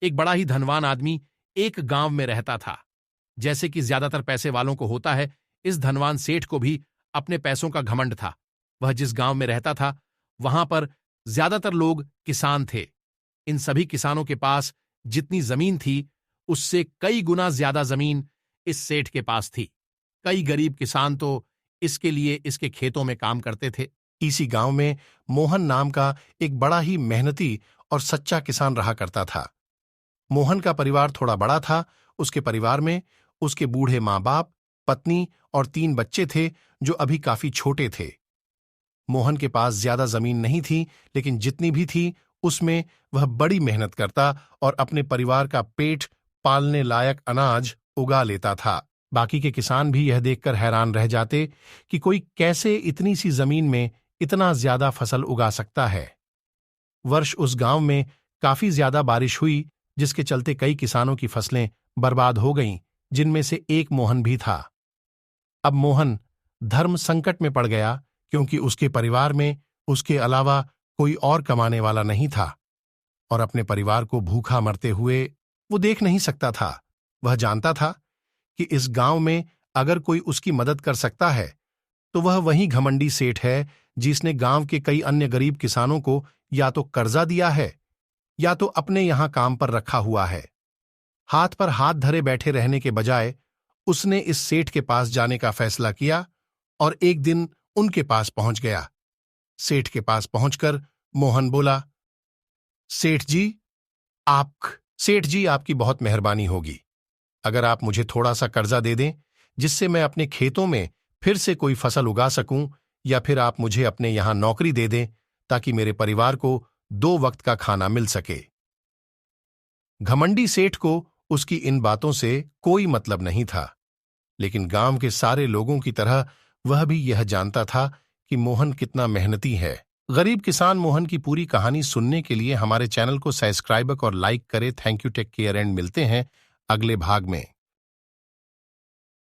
एक बड़ा ही धनवान आदमी एक गांव में रहता था। जैसे कि ज्यादातर पैसे वालों को होता है, इस धनवान सेठ को भी अपने पैसों का घमंड था। वह जिस गांव में रहता था, वहां पर ज्यादातर लोग किसान थे। इन सभी किसानों के पास जितनी जमीन थी, उससे कई गुना ज्यादा जमीन इस सेठ के पास थी। कई गरीब किसान तो इसके लिए इसके खेतों में काम करते थे। इसी गांव में मोहन नाम का एक बड़ा ही मेहनती और सच्चा किसान रहा करता था। मोहन का परिवार थोड़ा बड़ा था। उसके परिवार में उसके बूढ़े माँ बाप, पत्नी और 3 बच्चे थे जो अभी काफी छोटे थे। मोहन के पास ज्यादा जमीन नहीं थी, लेकिन जितनी भी थी उसमें वह बड़ी मेहनत करता और अपने परिवार का पेट पालने लायक अनाज उगा लेता था। बाकी के किसान भी यह देखकर हैरान रह जाते कि कोई कैसे इतनी सी जमीन में इतना ज्यादा फसल उगा सकता है। वर्ष उस गांव में काफी ज्यादा बारिश हुई, जिसके चलते कई किसानों की फसलें बर्बाद हो गईं, जिनमें से एक मोहन भी था। अब मोहन धर्म संकट में पड़ गया, क्योंकि उसके परिवार में उसके अलावा कोई और कमाने वाला नहीं था और अपने परिवार को भूखा मरते हुए वो देख नहीं सकता था। वह जानता था कि इस गांव में अगर कोई उसकी मदद कर सकता है तो वह वही घमंडी सेठ है, जिसने गांव के कई अन्य गरीब किसानों को या तो कर्जा दिया है या तो अपने यहां काम पर रखा हुआ है। हाथ पर हाथ धरे बैठे रहने के बजाय उसने इस सेठ के पास जाने का फैसला किया और एक दिन उनके पास पहुंच गया। सेठ के पास पहुंचकर मोहन बोला, सेठ जी, आपकी बहुत मेहरबानी होगी। अगर आप मुझे थोड़ा सा कर्जा दे दें, जिससे मैं अपने खेतों में फिर से कोई फसल उगा सकूं, या फिर आप मुझे अपने यहां नौकरी दे दें ताकि मेरे परिवार को 2 वक्त का खाना मिल सके। घमंडी सेठ को उसकी इन बातों से कोई मतलब नहीं था, लेकिन गांव के सारे लोगों की तरह वह भी यह जानता था कि मोहन कितना मेहनती है। गरीब किसान मोहन की पूरी कहानी सुनने के लिए हमारे चैनल को सब्सक्राइब और लाइक करें। Thank you, take care and मिलते हैं अगले भाग में।